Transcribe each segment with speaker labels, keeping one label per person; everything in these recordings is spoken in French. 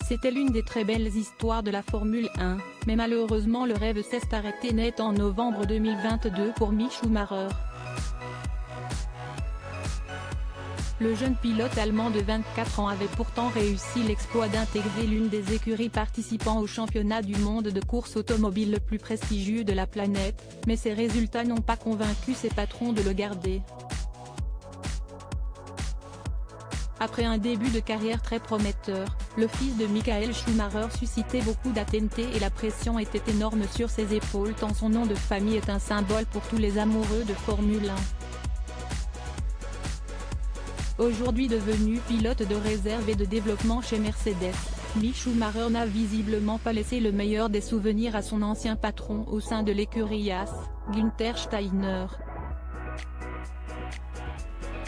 Speaker 1: C'était l'une des très belles histoires de la Formule 1, mais malheureusement le rêve s'est arrêté net en novembre 2022 pour Mick Schumacher. Le jeune pilote allemand de 24 ans avait pourtant réussi l'exploit d'intégrer l'une des écuries participant au championnat du monde de course automobile le plus prestigieux de la planète, mais ses résultats n'ont pas convaincu ses patrons de le garder. Après un début de carrière très prometteur, le fils de Michael Schumacher suscitait beaucoup d'attentés et la pression était énorme sur ses épaules tant son nom de famille est un symbole pour tous les amoureux de Formule 1. Aujourd'hui devenu pilote de réserve et de développement chez Mercedes, Mick Schumacher n'a visiblement pas laissé le meilleur des souvenirs à son ancien patron au sein de l'écurie Haas, Günther Steiner.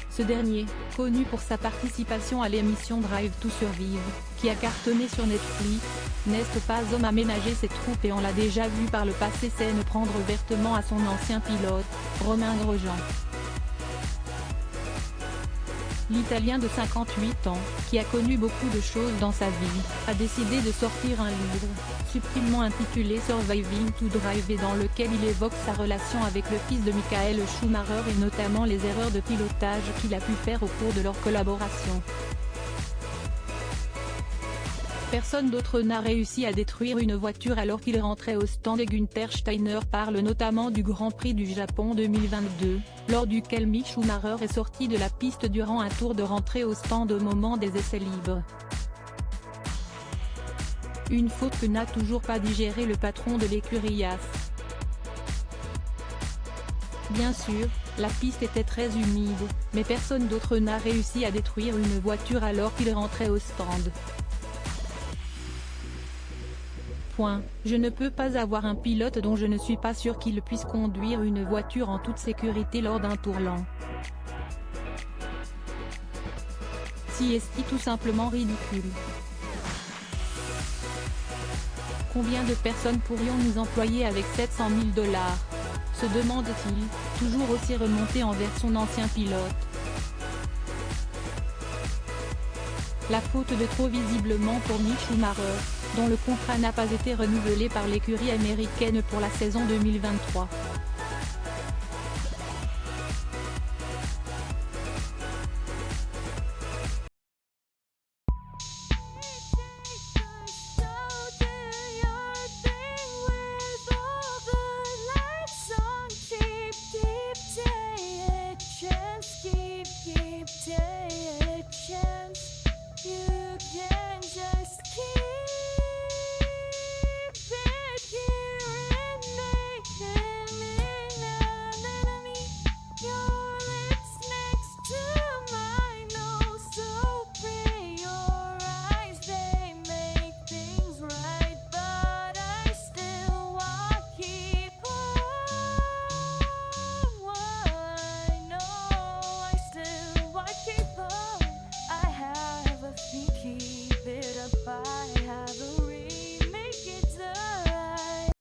Speaker 1: Ce dernier, connu pour sa participation à l'émission Drive to Survive, qui a cartonné sur Netflix, n'est pas homme à ménager ses troupes et on l'a déjà vu par le passé s'en prendre vertement à son ancien pilote, Romain Grosjean. L'Italien de 58 ans, qui a connu beaucoup de choses dans sa vie, a décidé de sortir un livre, subtilement intitulé Surviving to Drive et dans lequel il évoque sa relation avec le fils de Michael Schumacher et notamment les erreurs de pilotage qu'il a pu faire au cours de leur collaboration. Personne d'autre n'a réussi à détruire une voiture alors qu'il rentrait au stand et Günther Steiner parle notamment du Grand Prix du Japon 2022, lors duquel Mick Schumacher est sorti de la piste durant un tour de rentrée au stand au moment des essais libres. Une faute que n'a toujours pas digéré le patron de l'écurie Haas. Bien sûr, la piste était très humide, mais personne d'autre n'a réussi à détruire une voiture alors qu'il rentrait au stand. Je ne peux pas avoir un pilote dont je ne suis pas sûr qu'il puisse conduire une voiture en toute sécurité lors d'un tour lent. C'est tout simplement ridicule. Combien de personnes pourrions-nous employer avec 700 000 $, se demande-t-il, toujours aussi remonté envers son ancien pilote. La faute de trop visiblement pour Mick Schumacher, dont le contrat n'a pas été renouvelé par l'écurie américaine pour la saison 2023.